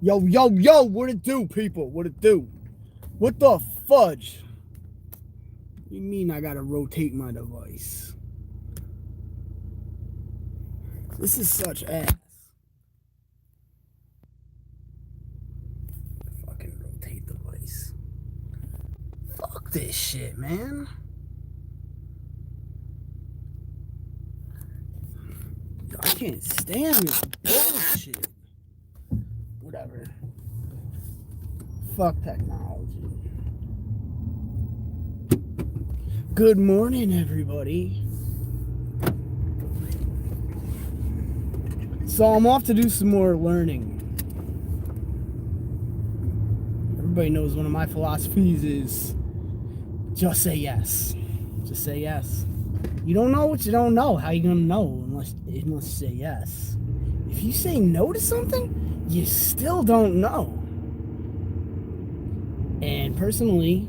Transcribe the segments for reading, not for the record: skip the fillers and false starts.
Yo, yo, yo, what it do, people? What it do? What the fudge? What do you mean I gotta rotate my device? This is such ass. Fucking rotate device. Fuck this shit, man. I can't stand this bullshit. Whatever. Fuck technology. Good morning, everybody. So I'm off to do some more learning. Everybody knows one of my philosophies is just say yes. Just say yes. You don't know what you don't know. How you gonna know unless you say yes? If you say no to something, you still don't know. And personally,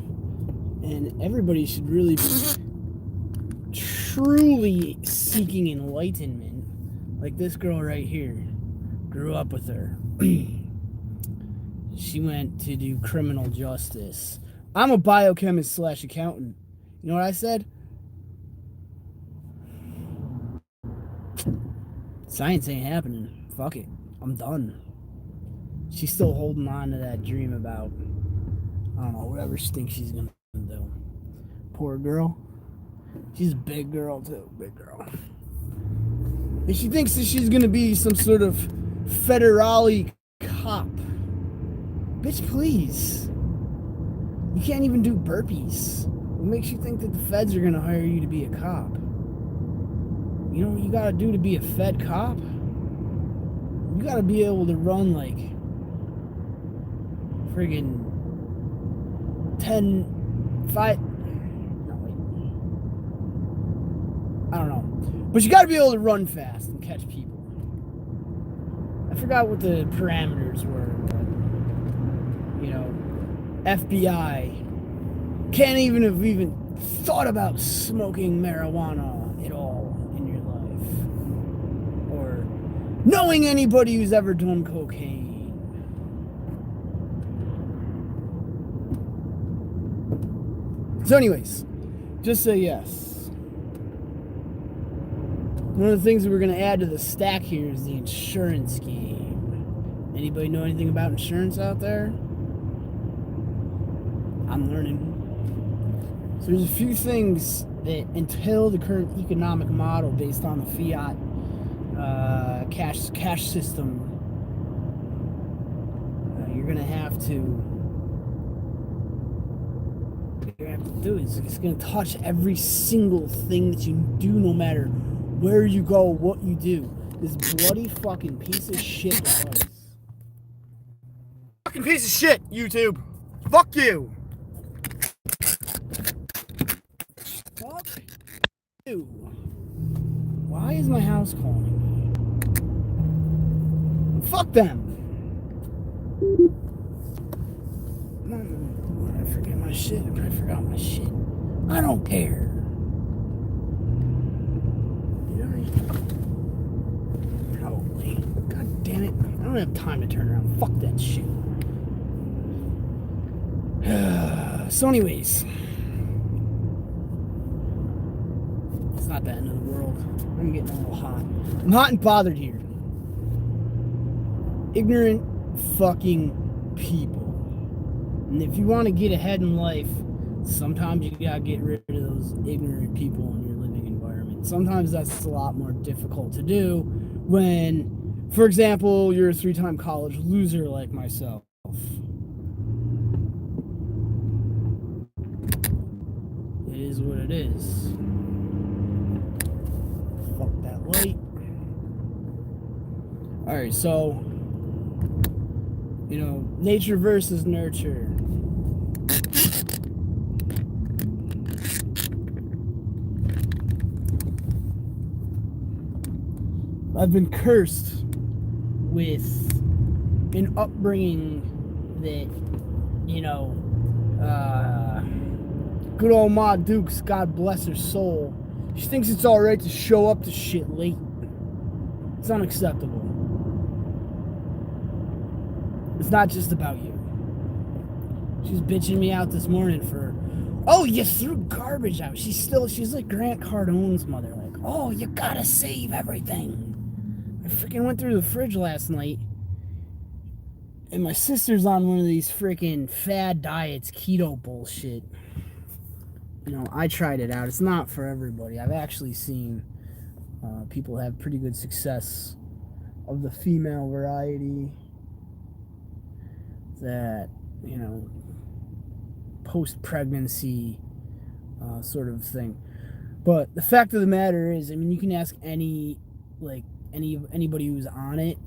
and everybody should really be truly seeking enlightenment. Like this girl right here. Grew up with her. She went to do criminal justice. I'm a biochemist / accountant. You know what I said? Science ain't happening. Fuck it. I'm done. She's still holding on to that dream about, I don't know, whatever she thinks she's gonna do. Poor girl. She's a big girl too. Big girl. And she thinks that she's gonna be some sort of federale cop. Bitch, please. You can't even do burpees. What makes you think that the feds are gonna hire you to be a cop? You know what you gotta do to be a fed cop? You gotta be able to run like friggin' 5. No, wait. I don't know. But you gotta be able to run fast and catch people. I forgot what the parameters were, but, you know, FBI can't even have thought about smoking marijuana at all in your life. Or knowing anybody who's ever done cocaine. So anyways, just say yes. One of the things that we're going to add to the stack here is the insurance game. Anybody know anything about insurance out there? I'm learning. So there's a few things that until the current economic model based on the fiat cash system, you're going to have to do is it's going to touch every single thing that you do, no matter where you go, what you do. This bloody fucking piece of shit device. Fucking piece of shit, YouTube. Fuck you. Fuck you. Why is my house calling me? Fuck them. I forget my shit. I forgot my shit. I don't care. Probably. God damn it. I don't have time to turn around. Fuck that shit. So anyways. It's not the end of the world. I'm getting a little hot. I'm hot and bothered here. Ignorant fucking people. And if you want to get ahead in life, sometimes you gotta get rid of those ignorant people in your living environment. Sometimes that's a lot more difficult to do when, for example, you're a 3-time college loser like myself. It is what it is. Fuck that light. Alright, so, you know, nature versus nurture. I've been cursed with an upbringing that, you know, good old Ma Dukes, God bless her soul, she thinks it's alright to show up to shit late. It's unacceptable. It's not just about you. She was bitching me out this morning for, oh, you threw garbage out. She's like Grant Cardone's mother. Like, oh, you gotta save everything. I freaking went through the fridge last night, and my sister's on one of these freaking fad diets, keto bullshit. I tried it out. It's not for everybody. I've actually seen people have pretty good success of the female variety that, post-pregnancy sort of thing. But the fact of the matter is, you can ask anybody who's on it.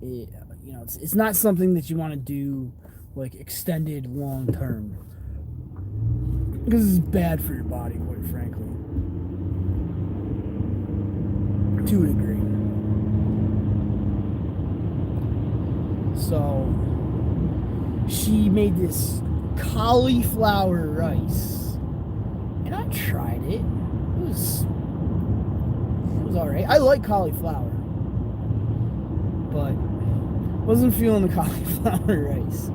It's not something that you want to do like extended long term, because it's bad for your body, quite frankly, to a degree. So she made this cauliflower rice, and I tried it. It was alright. I like cauliflower, but wasn't feeling the cauliflower rice.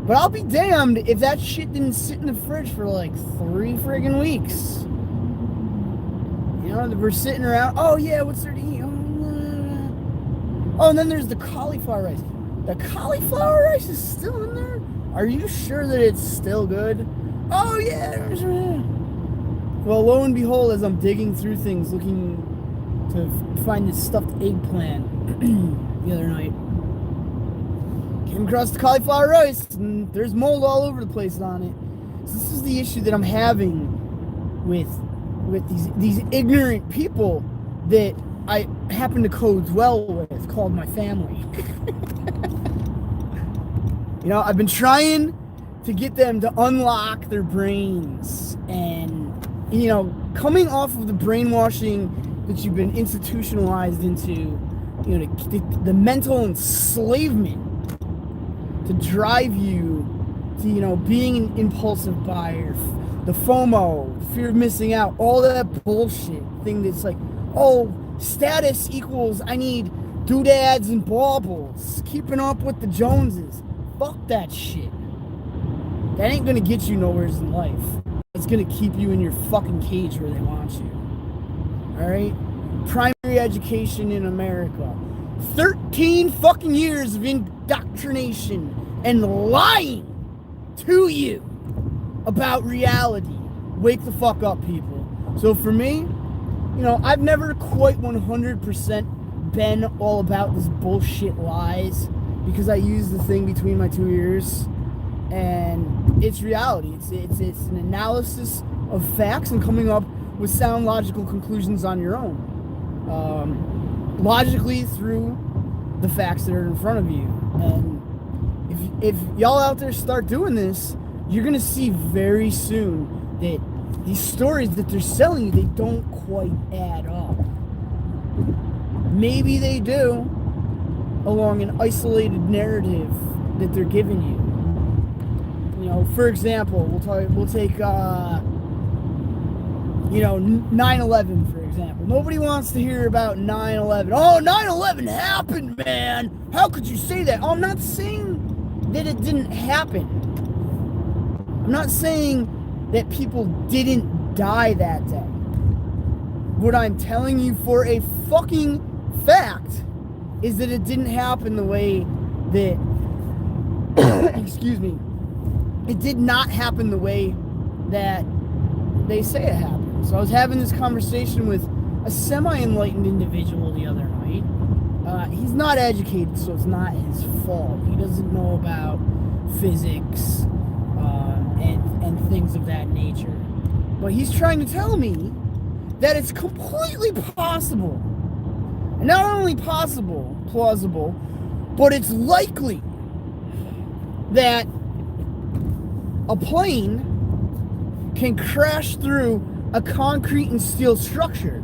But I'll be damned if that shit didn't sit in the fridge for like 3 friggin' weeks. We're sitting around, oh yeah, what's there to eat? Oh, and then there's the cauliflower rice. The cauliflower rice is still in there? Are you sure that it's still good? Oh yeah. Well, lo and behold, as I'm digging through things, looking to find this stuffed eggplant the other night, came across the cauliflower rice, and there's mold all over the place on it. So this is the issue that I'm having with these ignorant people that I happen to code well with, called my family. I've been trying to get them to unlock their brains, and coming off of the brainwashing that you've been institutionalized into, the mental enslavement to drive you to, being an impulsive buyer, the FOMO, the fear of missing out, all that bullshit thing that's like, oh, status equals I need doodads and baubles, keeping up with the Joneses. Fuck that shit. That ain't gonna get you nowhere in life. It's gonna keep you in your fucking cage where they want you. Alright? Primary education in America. 13 fucking years of indoctrination and lying to you about reality. Wake the fuck up, people. So for me, I've never quite 100% been all about this bullshit lies, because I use the thing between my 2 ears, and it's reality. It's an analysis of facts and coming up with sound logical conclusions on your own, logically through the facts that are in front of you. And if y'all out there start doing this, you're gonna see very soon that these stories that they're selling you, they don't quite add up. Maybe they do, along an isolated narrative that they're giving you. For example, we'll take 9/11, for example. Nobody wants to hear about 9/11. Oh, 9/11 happened, man. How could you say that? I'm not saying that it didn't happen. I'm not saying that people didn't die that day. What I'm telling you for a fucking fact is that it didn't happen the way that excuse me, it did not happen the way that they say it happened. So I was having this conversation with a semi-enlightened individual the other night. He's not educated, so it's not his fault. He doesn't know about physics and things of that nature. But he's trying to tell me that it's completely possible, and not only possible, plausible, but it's likely that a plane can crash through a concrete and steel structure.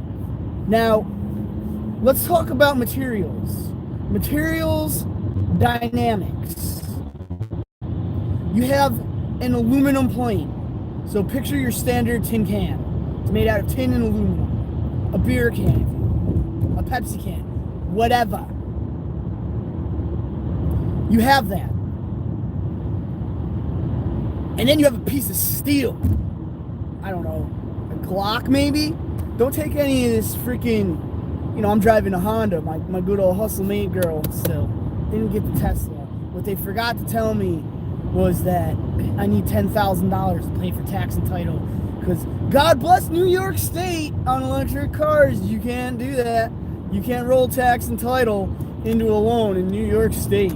Now, let's talk about materials. Materials dynamics. You have an aluminum plane. So picture your standard tin can. It's made out of tin and aluminum. A beer can, a Pepsi can, whatever. You have that. And then you have a piece of steel. I don't know, a Glock maybe? Don't take any of this freaking, I'm driving a Honda, my good old hustle-made girl still. Didn't get the Tesla. What they forgot to tell me was that I need $10,000 to pay for tax and title. Because God bless New York State on electric cars. You can't do that. You can't roll tax and title into a loan in New York State.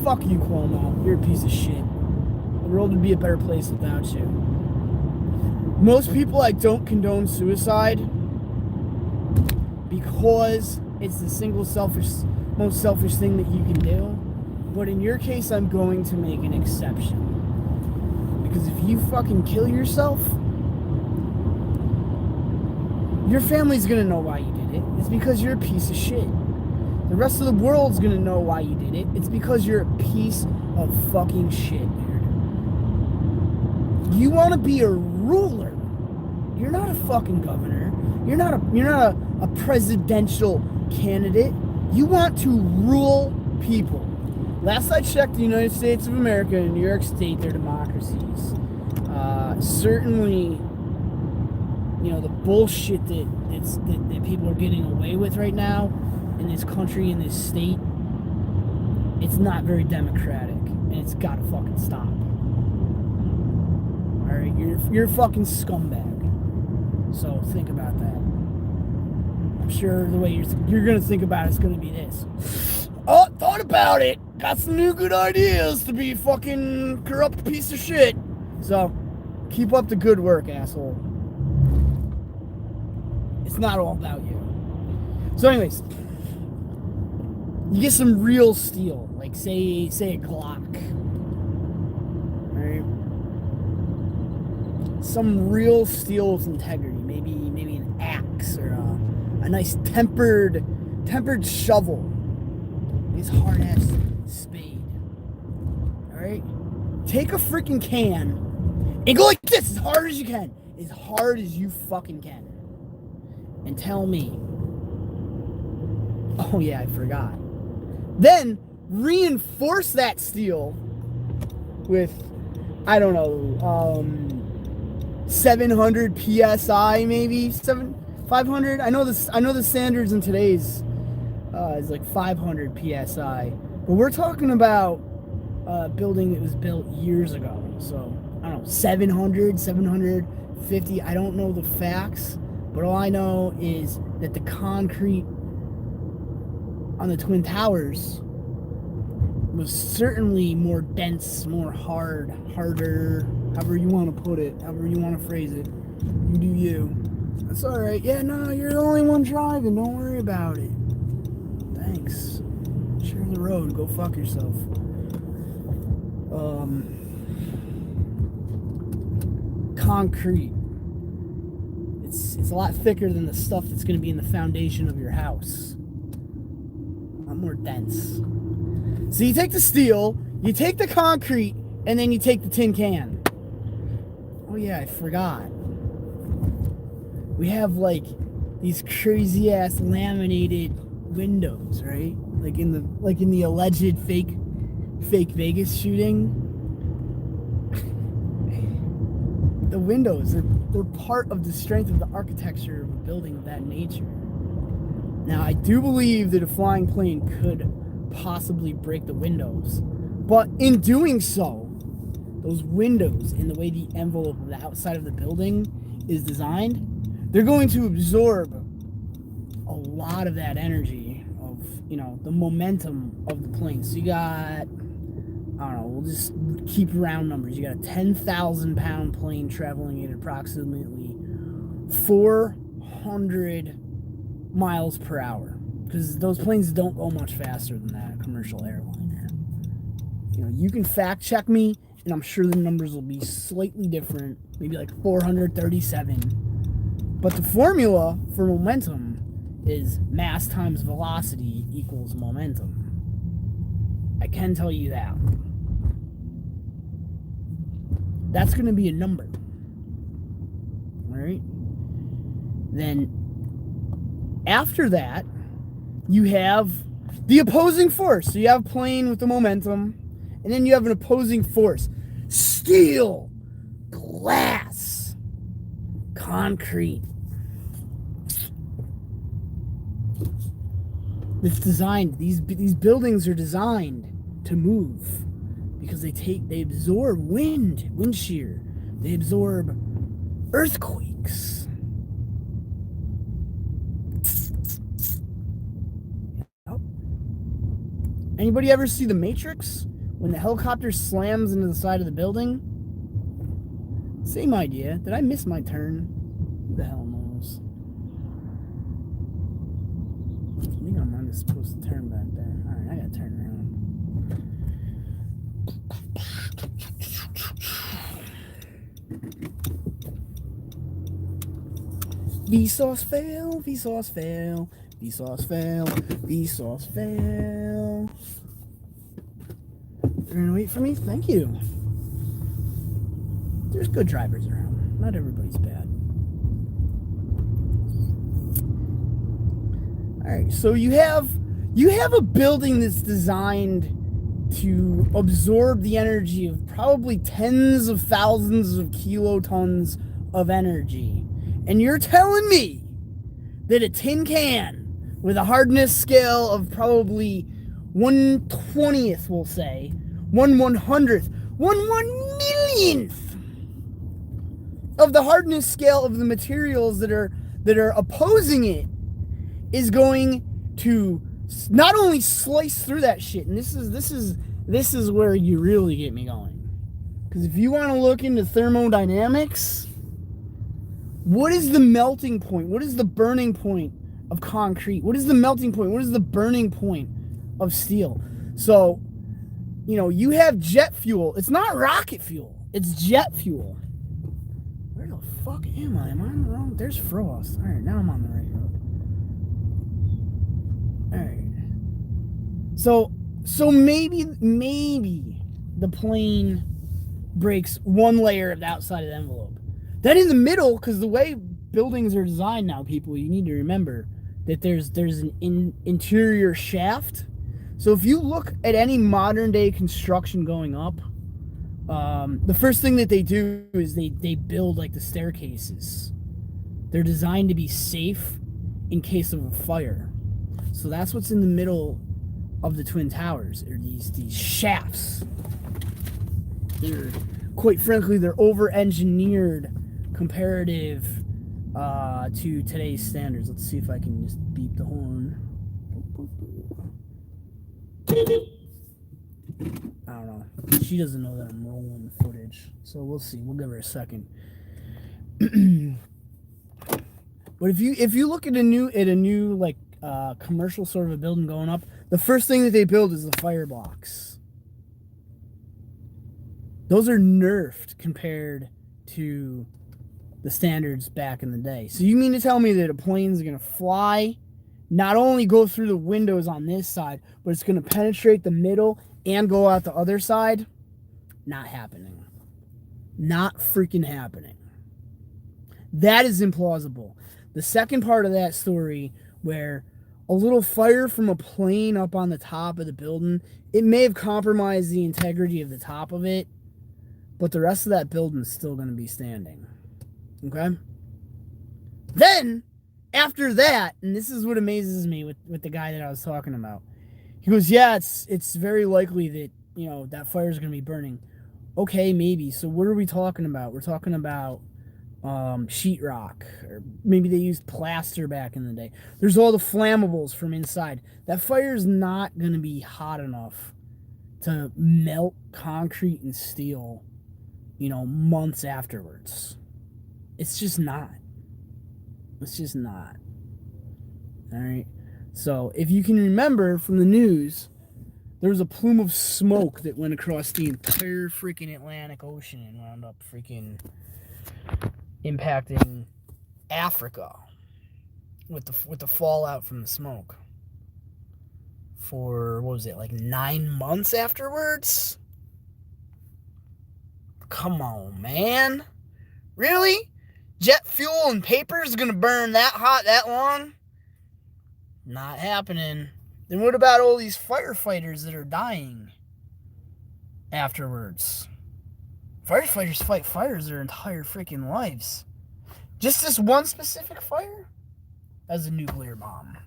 Fuck you, Cuomo. You're a piece of shit. The world would be a better place without you. Most people, don't condone suicide because it's the most selfish thing that you can do. But in your case, I'm going to make an exception. Because if you fucking kill yourself, your family's gonna know why you did it. It's because you're a piece of shit. The rest of the world's gonna know why you did it. It's because you're a piece of fucking shit, dude. You wanna be a ruler. You're not a fucking governor. You're not a presidential candidate. You want to rule people. Last I checked, the United States of America and New York State, they're democracies. Certainly, the bullshit that people are getting away with right now in this country, in this state, it's not very democratic, and it's gotta fucking stop. Alright, you're a fucking scumbag. So think about that. I'm sure the way you're gonna think about it's gonna be this. Oh, thought about it. Got some new good ideas to be fucking corrupt piece of shit. So, keep up the good work, asshole. It's not all about you. So anyways, you get some real steel, like say a Glock. Alright? Some real steel with integrity. Maybe an axe or a nice tempered shovel. This hard ass spade. Alright? Take a freaking can and go like this as hard as you can. As hard as you fucking can. And tell me. Oh yeah, I forgot. Then reinforce that steel with, I don't know, 700 psi maybe, 500. I know the standards in today's is like 500 psi, but we're talking about a building that was built years ago. So I don't know, 700, 750. I don't know the facts, but all I know is that the concrete on the Twin Towers was certainly more dense, more harder, however you want to put it, however you want to phrase it. You do you. That's alright. Yeah, no, you're the only one driving. Don't worry about it. Thanks. Share the road. Go fuck yourself. Concrete. It's a lot thicker than the stuff that's going to be in the foundation of your house. A lot more dense. So you take the steel, you take the concrete, and then you take the tin can. Oh yeah, I forgot. We have like these crazy ass laminated windows, right? Like in the alleged fake Vegas shooting. The windows, they're part of the strength of the architecture of a building of that nature. Now, I do believe that a flying plane could possibly break the windows, but in doing so, those windows and the way the envelope of the outside of the building is designed, they're going to absorb a lot of that energy of, the momentum of the plane. So you got, I don't know, we'll just keep round numbers. You got a 10,000 pound plane traveling at approximately 400 miles per hour. Because those planes don't go much faster than that, a commercial airliner. You can fact check me, and I'm sure the numbers will be slightly different, maybe like 437. But the formula for momentum is mass times velocity equals momentum. I can tell you that. That's going to be a number. Alright? Then, after that, you have the opposing force. So you have a plane with the momentum, and then you have an opposing force. Steel, glass, concrete. It's designed, these buildings are designed to move because they absorb wind shear. They absorb earthquakes. Yep. Anybody ever see The Matrix? When the helicopter slams into the side of the building? Same idea. Did I miss my turn? Who the hell knows? I think I'm supposed to turn back there. Alright, I gotta turn around. Vsauce fail, Vsauce fail, Vsauce fail, Vsauce fail. You're gonna wait for me? Thank you. There's good drivers around. Not everybody's bad. Alright, so you have a building that's designed to absorb the energy of probably tens of thousands of kilotons of energy. And you're telling me that a tin can with a hardness scale of probably 1/20th, we'll say, 1/100th, 1/1,000,000th of the hardness scale of the materials that are opposing it is going to not only slice through that shit, and this is where you really get me going. Because if you want to look into thermodynamics, what is the melting point? What is the burning point of concrete? What is the melting point? What is the burning point of steel? So, you have jet fuel. It's not rocket fuel. It's jet fuel. Where the fuck am I? Am I on the wrong? There's frost. All right, now I'm on the right road. All right. So maybe the plane breaks one layer of the outside of the envelope. Then in the middle, because the way buildings are designed now, people, you need to remember that there's an interior shaft. So if you look at any modern day construction going up, the first thing that they do is they build like the staircases. They're designed to be safe in case of a fire. So that's what's in the middle of the Twin Towers, are these shafts. They're, quite frankly, they're over-engineered comparative to today's standards. Let's see if I can just beep the horn. I don't know. She doesn't know that I'm rolling footage, so we'll see. We'll give her a second. But if you look at a new like commercial sort of a building going up, the first thing that they build is the fire blocks. Those are nerfed compared to the standards back in the day. So you mean to tell me that a plane's going to fly, not only go through the windows on this side, but it's going to penetrate the middle and go out the other side? Not happening. Not freaking happening. That is implausible. The second part of that story, where a little fire from a plane up on the top of the building, it may have compromised the integrity of the top of it, but the rest of that building is still going to be standing. Okay? Then, after that, and this is what amazes me with the guy that I was talking about, he goes, yeah, it's very likely that, that fire is going to be burning. Okay, maybe. So what are we talking about? We're talking about sheetrock, or maybe they used plaster back in the day. There's all the flammables from inside. That fire is not going to be hot enough to melt concrete and steel, months afterwards. It's just not. It's just not. All right. So if you can remember from the news, there was a plume of smoke that went across the entire freaking Atlantic Ocean and wound up freaking impacting Africa with the fallout from the smoke for, what was it, like 9 months afterwards? Come on, man. Really? Jet fuel and paper is gonna burn that hot that long? Not happening. Then what about all these firefighters that are dying afterwards? Firefighters fight fires their entire freaking lives. Just this one specific fire as a nuclear bomb.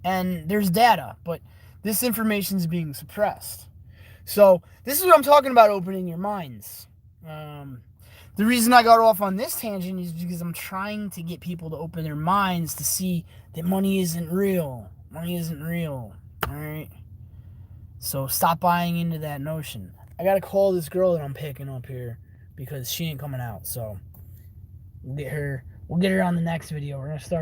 And there's data, but this information is being suppressed. So this is what I'm talking about, opening your minds. The reason I got off on this tangent is because I'm trying to get people to open their minds to see that money isn't real. Money isn't real. Alright? So stop buying into that notion. I gotta call this girl that I'm picking up here because she ain't coming out. So we'll get her on the next video. We're gonna start